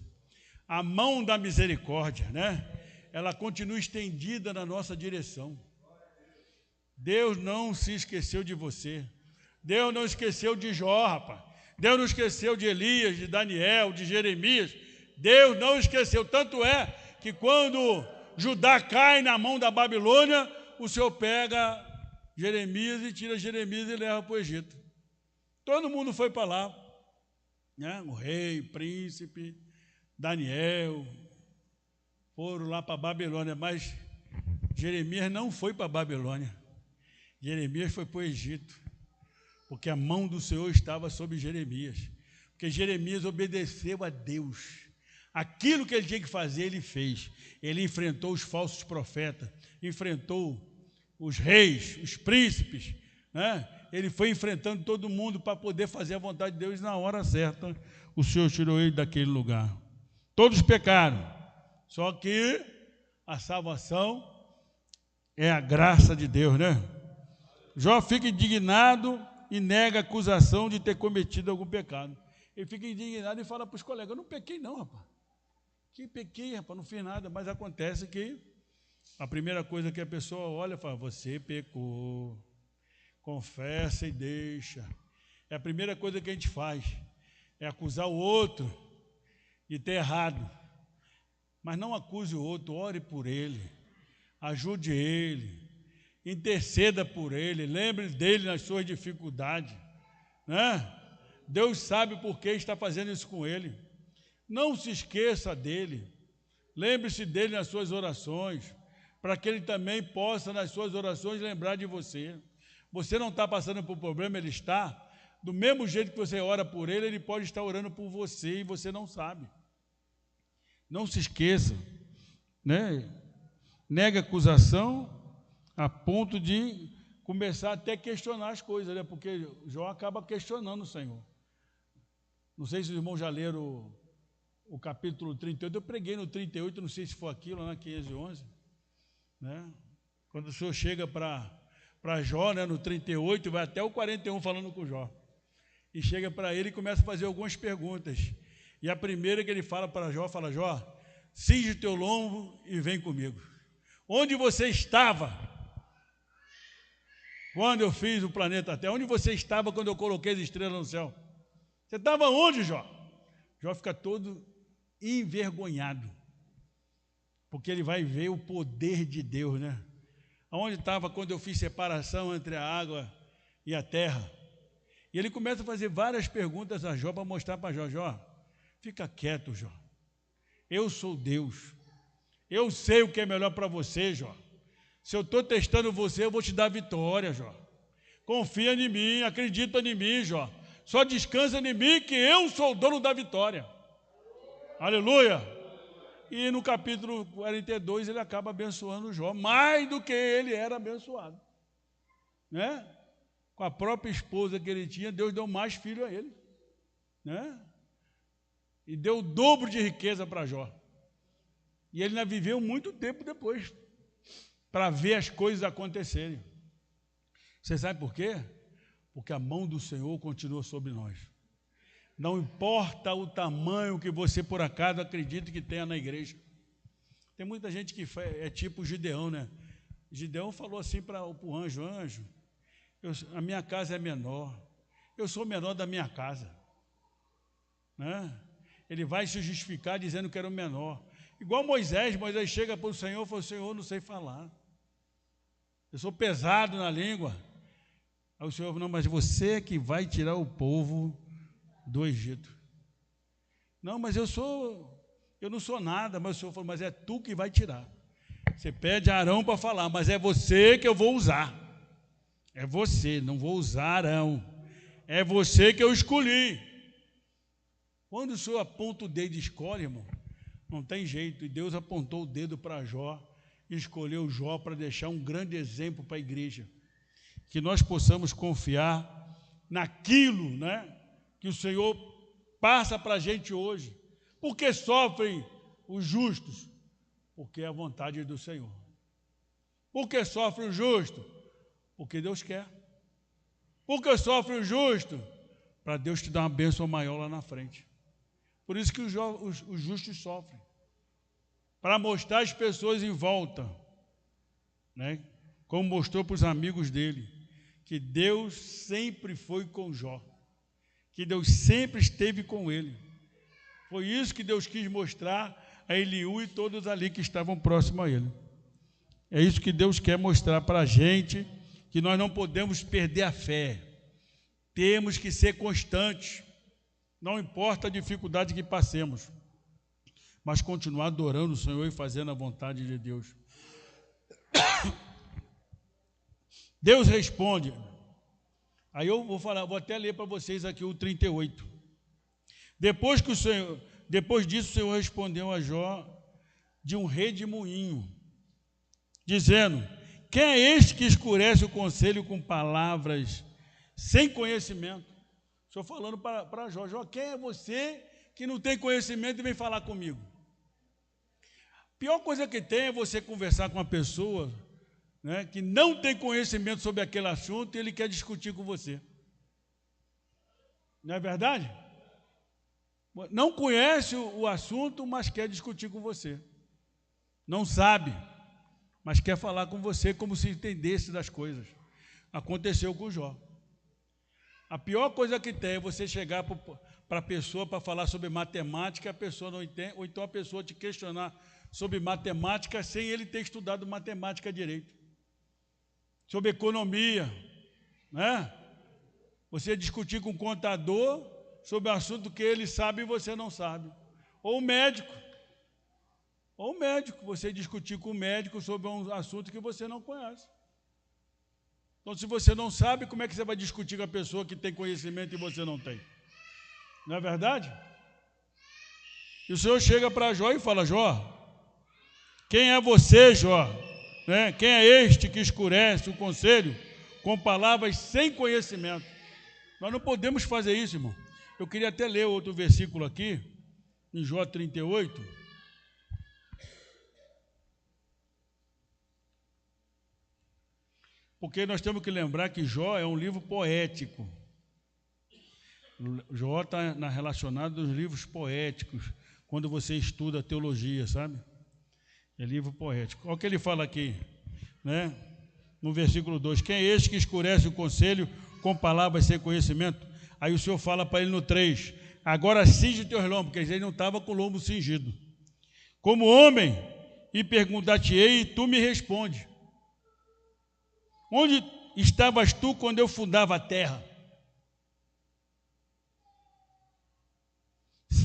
a mão da misericórdia, né? Ela continua estendida na nossa direção. Deus não se esqueceu de você. Deus não esqueceu de Jó, rapaz. Deus não esqueceu de Elias, de Daniel, de Jeremias. Deus não esqueceu. Tanto é que quando Judá cai na mão da Babilônia, o Senhor pega Jeremias e tira Jeremias e leva para o Egito. Todo mundo foi para lá, né? O rei, o príncipe, Daniel, foram lá para a Babilônia, mas Jeremias não foi para a Babilônia. Jeremias foi para o Egito, porque a mão do Senhor estava sobre Jeremias, porque Jeremias obedeceu a Deus. Aquilo que ele tinha que fazer, ele fez. Ele enfrentou os falsos profetas, enfrentou os reis, os príncipes, né? Ele foi enfrentando todo mundo para poder fazer a vontade de Deus, e na hora certa o Senhor tirou ele daquele lugar. Todos pecaram, só que a salvação é a graça de Deus, né? Jó fica indignado e nega a acusação de ter cometido algum pecado. Ele fica indignado e fala para os colegas, eu não pequei não, rapaz. Que pequei, rapaz, não fiz nada. Mas acontece que a primeira coisa que a pessoa olha e fala, você pecou, confessa e deixa. É a primeira coisa que a gente faz, é acusar o outro de ter errado. Mas não acuse o outro, ore por ele, ajude ele, interceda por ele, lembre dele nas suas dificuldades, né? Deus sabe por que está fazendo isso com ele. Não se esqueça dele, lembre-se dele nas suas orações, para que ele também possa, nas suas orações, lembrar de você. Você não está passando por problema, ele está. Do mesmo jeito que você ora por ele, ele pode estar orando por você e você não sabe. Não se esqueça, né? Nega acusação a ponto de começar até a questionar as coisas, né? Porque Jó acaba questionando o Senhor. Não sei se os irmãos já leram o capítulo 38, eu preguei no 38, não sei se foi aquilo, na 511, né? Quando o Senhor chega para Jó, né, no 38, vai até o 41 falando com Jó, e chega para ele e começa a fazer algumas perguntas, e a primeira que ele fala para Jó, fala, Jó, cinge o teu lombo e vem comigo. Onde você estava quando eu fiz o planeta Terra? Onde você estava quando eu coloquei as estrelas no céu? Você estava onde, Jó? Jó fica todo envergonhado, porque ele vai ver o poder de Deus, né? Onde estava quando eu fiz separação entre a água e a terra? E ele começa a fazer várias perguntas a Jó para mostrar para Jó, Jó, fica quieto, Jó. Eu sou Deus. Eu sei o que é melhor para você, Jó. Se eu estou testando você, eu vou te dar vitória, Jó. Confia em mim, acredita em mim, Jó. Só descansa em mim que eu sou o dono da vitória. Aleluia! E no capítulo 42 ele acaba abençoando Jó, mais do que ele era abençoado, né? Com a própria esposa que ele tinha, Deus deu mais filho a ele, né? E deu o dobro de riqueza para Jó. E ele ainda viveu muito tempo depois para ver as coisas acontecerem. Você sabe por quê? Porque a mão do Senhor continua sobre nós. Não importa o tamanho que você, por acaso, acredita que tenha na igreja. Tem muita gente que é tipo Gideão, né? Gideão falou assim para o anjo, a minha casa é menor, eu sou o menor da minha casa. Né? Ele vai se justificar dizendo que era o menor. Igual Moisés chega para o Senhor e fala, Senhor, eu não sei falar. Eu sou pesado na língua. Aí o Senhor falou, não, mas você é que vai tirar o povo do Egito. Não, mas eu não sou nada, mas o Senhor falou, mas é tu que vai tirar. Você pede a Arão para falar, mas é você que eu vou usar. É você, não vou usar Arão. É você que eu escolhi. Quando o Senhor aponta o dedo e escolhe, irmão, não tem jeito. E Deus apontou o dedo para Jó e escolheu Jó para deixar um grande exemplo para a igreja. Que nós possamos confiar naquilo, né, que o Senhor passa para a gente hoje. Por que sofrem os justos? Porque é a vontade do Senhor. Por que sofre o justo? Porque Deus quer. Por que sofre o justo? Para Deus te dar uma bênção maior lá na frente. Por isso que os justos sofrem. Para mostrar às pessoas em volta, né, como mostrou para os amigos dele, que Deus sempre foi com Jó. Que Deus sempre esteve com ele. Foi isso que Deus quis mostrar a Eliú e todos ali que estavam próximos a ele. É isso que Deus quer mostrar para a gente, que nós não podemos perder a fé. Temos que ser constantes. Não importa a dificuldade que passemos, mas continuar adorando o Senhor e fazendo a vontade de Deus. Deus responde. Aí eu vou até ler para vocês aqui o 38. Depois disso, o Senhor respondeu a Jó de um redemoinho, dizendo, quem é este que escurece o conselho com palavras sem conhecimento? O Senhor falando para Jó, Jó, quem é você que não tem conhecimento e vem falar comigo? A pior coisa que tem é você conversar com uma pessoa, né, que não tem conhecimento sobre aquele assunto e ele quer discutir com você. Não é verdade? Não conhece o assunto, mas quer discutir com você. Não sabe, mas quer falar com você como se entendesse das coisas. Aconteceu com o Jó. A pior coisa que tem é você chegar para a pessoa para falar sobre matemática, a pessoa não entende, ou então a pessoa te questionar sobre matemática sem ele ter estudado matemática direito. Sobre economia, né? Você discutir com o contador sobre um assunto que ele sabe e você não sabe. Ou o médico. Você discutir com o médico sobre um assunto que você não conhece. Então, se você não sabe, como é que você vai discutir com a pessoa que tem conhecimento e você não tem? Não é verdade? E o Senhor chega para Jó e fala, Jó, quem é você, Jó? Né? Quem é este que escurece o conselho com palavras sem conhecimento? Nós não podemos fazer isso, irmão. Eu queria até ler outro versículo aqui, em Jó 38. Porque nós temos que lembrar que Jó é um livro poético. Jó está relacionado aos livros poéticos, quando você estuda teologia, sabe? É livro poético. Olha o que ele fala aqui, né? No versículo 2. Quem é este que escurece o conselho com palavras sem conhecimento? Aí o Senhor fala para ele no 3. Agora cinge teus lombos, porque ele não estava com o lombo cingido. Como homem, e perguntar-te-ei, e tu me responde. Onde estavas tu quando eu fundava a terra?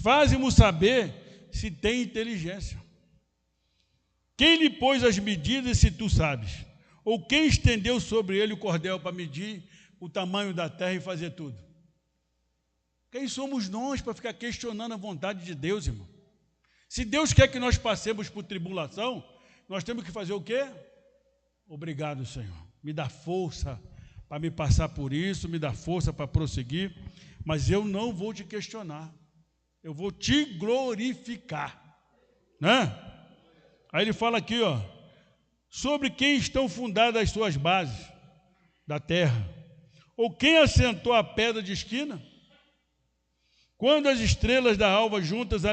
Faze-mo saber se tem inteligência. Quem lhe pôs as medidas, se tu sabes? Ou quem estendeu sobre ele o cordel para medir o tamanho da terra e fazer tudo? Quem somos nós para ficar questionando a vontade de Deus, irmão? Se Deus quer que nós passemos por tribulação, nós temos que fazer o quê? Obrigado, Senhor. Me dá força para me passar por isso, me dá força para prosseguir, mas eu não vou te questionar. Eu vou te glorificar, né? Aí ele fala aqui, ó, sobre quem estão fundadas as suas bases da terra, ou quem assentou a pedra de esquina? Quando as estrelas da alva juntas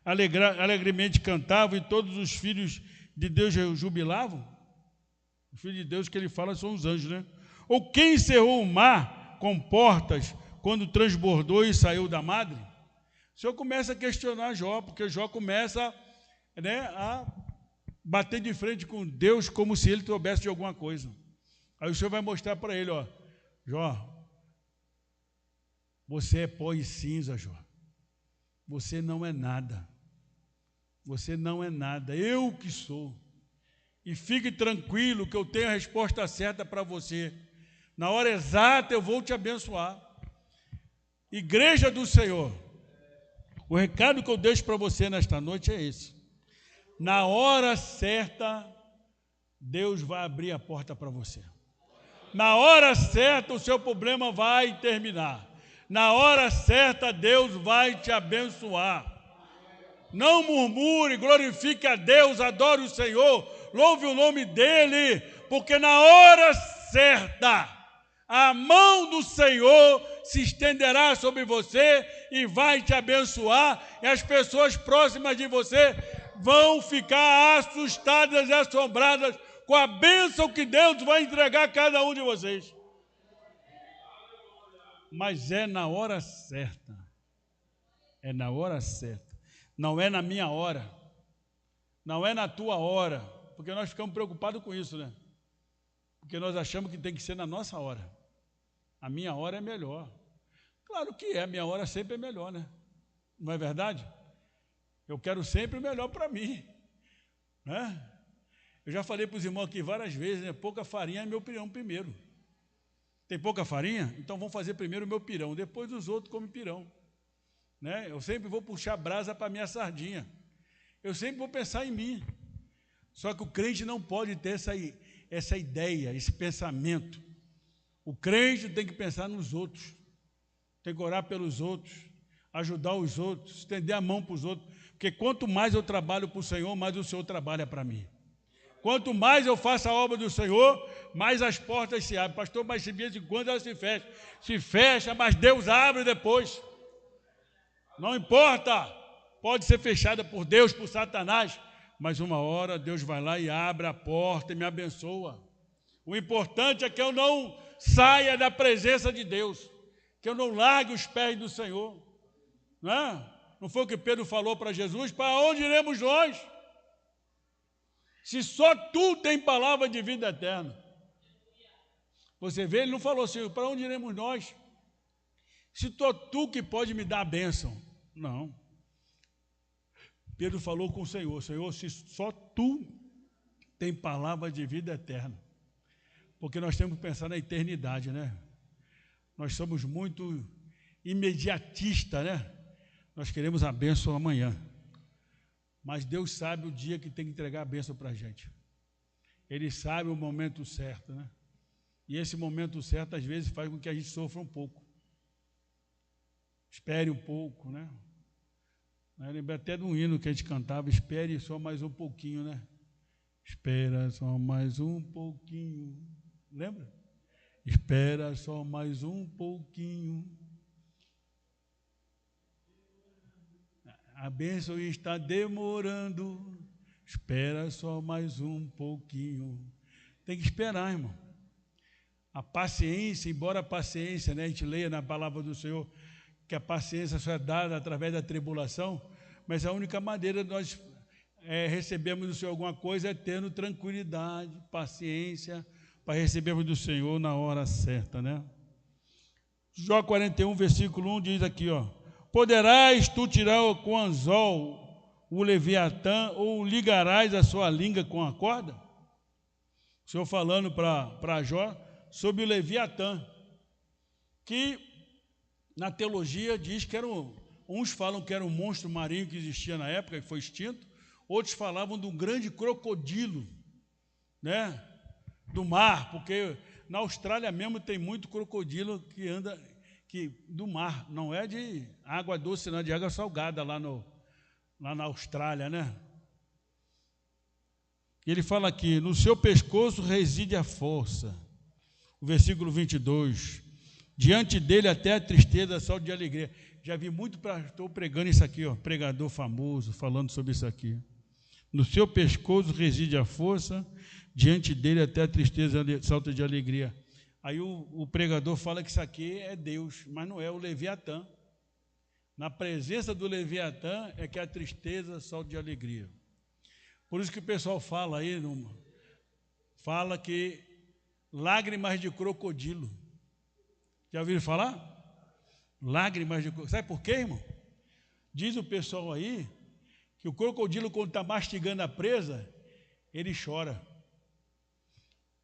alegremente cantavam e todos os filhos de Deus jubilavam? Os filhos de Deus que ele fala são os anjos, né? Ou quem encerrou o mar com portas quando transbordou e saiu da madre? O Senhor começa a questionar Jó, porque Jó começa, né, a bater de frente com Deus como se ele soubesse de alguma coisa. Aí o Senhor vai mostrar para ele, ó, Jó, você é pó e cinza, Jó. Você não é nada. Você não é nada. Eu que sou. E fique tranquilo que eu tenho a resposta certa para você. Na hora exata eu vou te abençoar. Igreja do Senhor, o recado que eu deixo para você nesta noite é esse. Na hora certa, Deus vai abrir a porta para você. Na hora certa, o seu problema vai terminar. Na hora certa, Deus vai te abençoar. Não murmure, glorifique a Deus, adore o Senhor, louve o nome dEle, porque na hora certa, a mão do Senhor se estenderá sobre você e vai te abençoar, e as pessoas próximas de você vão ficar assustadas e assombradas com a bênção que Deus vai entregar a cada um de vocês. Mas é na hora certa. É na hora certa. Não é na minha hora. Não é na tua hora. Porque nós ficamos preocupados com isso, né? Porque nós achamos que tem que ser na nossa hora. A minha hora é melhor. Claro que é, a minha hora sempre é melhor, né? Não é verdade? Eu quero sempre o melhor para mim, né? Eu já falei para os irmãos aqui várias vezes, né? Pouca farinha é meu pirão primeiro. Tem pouca farinha? Então vamos fazer primeiro o meu pirão, depois os outros comem pirão, né? Eu sempre vou puxar brasa para a minha sardinha. Eu sempre vou pensar em mim. Só que o crente não pode ter essa ideia, esse pensamento. O crente tem que pensar nos outros, tem que orar pelos outros, ajudar os outros, estender a mão para os outros, porque quanto mais eu trabalho para o Senhor, mais o Senhor trabalha para mim. Quanto mais eu faço a obra do Senhor, mais as portas se abrem. Pastor, mas de vez em quando elas se fecham. Se fecha, mas Deus abre depois. Não importa, pode ser fechada por Deus, por Satanás, mas uma hora Deus vai lá e abre a porta e me abençoa. O importante é que eu não saia da presença de Deus, que eu não largue os pés do Senhor. Não foi o que Pedro falou para Jesus? Para onde iremos nós? Se só tu tem palavra de vida eterna. Você vê, ele não falou assim, para onde iremos nós? Se tu que pode me dar a bênção. Não. Pedro falou com o Senhor, Senhor, se só tu tem palavra de vida eterna. Porque nós temos que pensar na eternidade, né? Nós somos muito imediatistas, né? Nós queremos a bênção amanhã. Mas Deus sabe o dia que tem que entregar a bênção para a gente. Ele sabe o momento certo, né? E esse momento certo, às vezes, faz com que a gente sofra um pouco. Espere um pouco, né? Eu lembro até de um hino que a gente cantava, espere só mais um pouquinho, né? Espera só mais um pouquinho. Lembra? Espera só mais um pouquinho. A bênção está demorando. Espera só mais um pouquinho. Tem que esperar, irmão. A paciência, embora a paciência, né, a gente leia na palavra do Senhor que a paciência só é dada através da tribulação, mas a única maneira de nós recebermos do Senhor alguma coisa é tendo tranquilidade, paciência, para recebermos do Senhor na hora certa, né? Jó 41, versículo 1 diz aqui, ó: poderás tu tirar com anzol o Leviatã, ou ligarás a sua língua com a corda? O Senhor falando para Jó sobre o Leviatã, que na teologia diz que uns falam que era um monstro marinho que existia na época, que foi extinto, outros falavam de um grande crocodilo, né, do mar, porque na Austrália mesmo tem muito crocodilo que anda do mar, não é de água doce, não, é de água salgada lá na Austrália, né? Ele fala aqui, no seu pescoço reside a força. O versículo 22, diante dele até a tristeza, salto de alegria. Já vi muito pastor pregando isso aqui, ó, pregador famoso, falando sobre isso aqui. No seu pescoço reside a força, diante dele até a tristeza, salto de alegria. Aí o pregador fala que isso aqui é Deus, mas não é o Leviatã. Na presença do Leviatã é que a tristeza solta de alegria. Por isso que o pessoal fala aí, fala que lágrimas de crocodilo. Já ouviram falar? Lágrimas de crocodilo. Sabe por quê, irmão? Diz o pessoal aí que o crocodilo, quando está mastigando a presa, ele chora.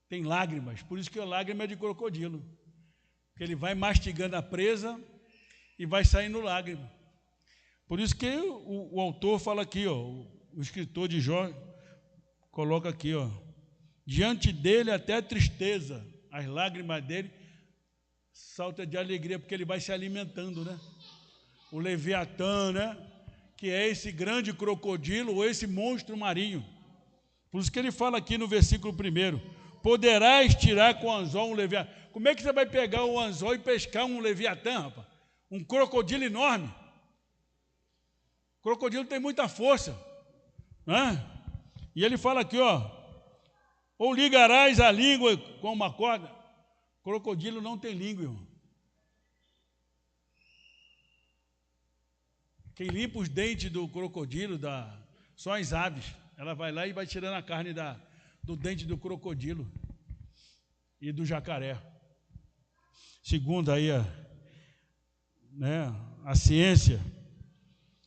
Tem lágrimas, por isso que é lágrima de crocodilo. Porque ele vai mastigando a presa e vai saindo lágrima. Por isso que o autor fala aqui, ó, o escritor de Jó coloca aqui, ó, diante dele até a tristeza, as lágrimas dele saltam de alegria, porque ele vai se alimentando, né? O Leviatã, né? Que é esse grande crocodilo ou esse monstro marinho. Por isso que ele fala aqui no versículo 1, poderás tirar com o anzol um Leviatã. Como é que você vai pegar o anzol e pescar um Leviatã, rapaz? Um crocodilo enorme. O crocodilo tem muita força, né? E ele fala aqui, ó, ou ligarás a língua com uma corda. Crocodilo não tem língua, irmão. Quem limpa os dentes do crocodilo são as aves. Ela vai lá e vai tirando a carne do dente do crocodilo e do jacaré. Segundo aí a ciência.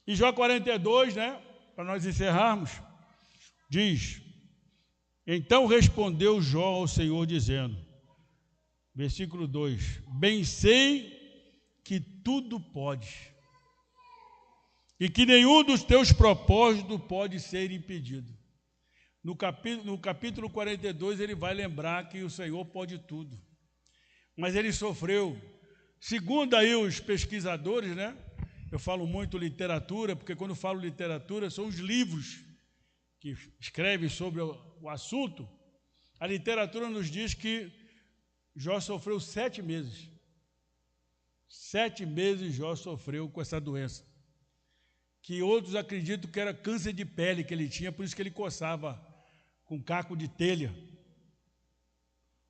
E Jó 42, né, para nós encerrarmos, diz: então respondeu Jó ao Senhor, dizendo, versículo 2, bem sei que tudo podes, e que nenhum dos teus propósitos pode ser impedido. No capítulo 42, ele vai lembrar que o Senhor pode tudo. Mas ele sofreu, segundo aí os pesquisadores, né? Eu falo muito literatura, porque quando eu falo literatura, são os livros que escrevem sobre o assunto. A literatura nos diz que Jó sofreu 7 meses. 7 meses Jó sofreu com essa doença. Que outros acreditam que era câncer de pele que ele tinha, por isso que ele coçava com caco de telha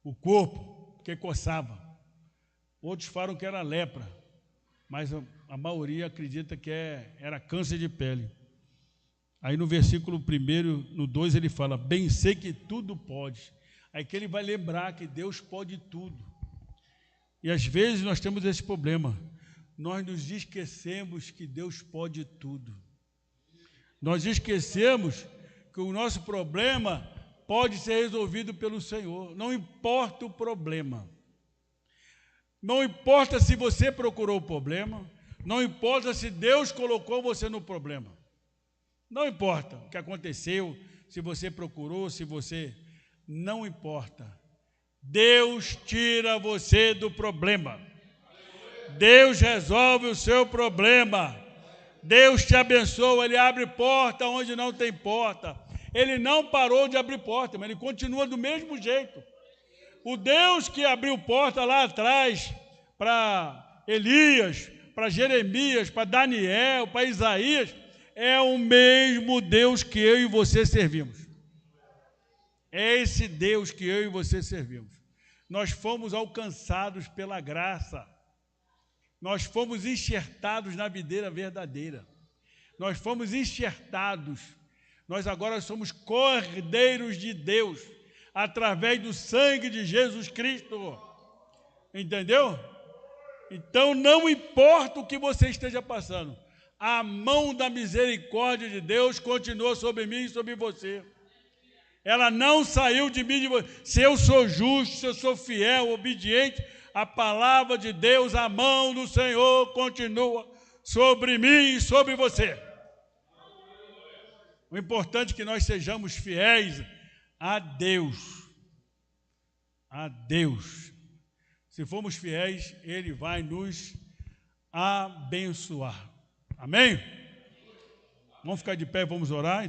o corpo, porque coçava. Outros falam que era lepra, mas a maioria acredita que era câncer de pele. Aí no versículo 1, no 2, ele fala, bem sei que tudo pode. Aí que ele vai lembrar que Deus pode tudo. E às vezes nós temos esse problema. Nós nos esquecemos que Deus pode tudo. Nós esquecemos que o nosso problema pode ser resolvido pelo Senhor. Não importa o problema. Não importa se você procurou o problema. Não importa se Deus colocou você no problema. Não importa o que aconteceu, se você procurou, se você... Não importa. Deus tira você do problema. Deus resolve o seu problema. Deus te abençoa, Ele abre porta onde não tem porta. Ele não parou de abrir porta, mas Ele continua do mesmo jeito. O Deus que abriu porta lá atrás para Elias, para Jeremias, para Daniel, para Isaías, é o mesmo Deus que eu e você servimos. É esse Deus que eu e você servimos. Nós fomos alcançados pela graça. Nós fomos enxertados na videira verdadeira. Nós fomos enxertados. Nós agora somos cordeiros de Deus, através do sangue de Jesus Cristo. Entendeu? Então, não importa o que você esteja passando, a mão da misericórdia de Deus continua sobre mim e sobre você. Ela não saiu de mim. Se eu sou justo, se eu sou fiel, obediente, a palavra de Deus, a mão do Senhor continua sobre mim e sobre você. O importante é que nós sejamos fiéis a Deus. A Deus. Se formos fiéis, Ele vai nos abençoar. Amém? Vamos ficar de pé, vamos orar.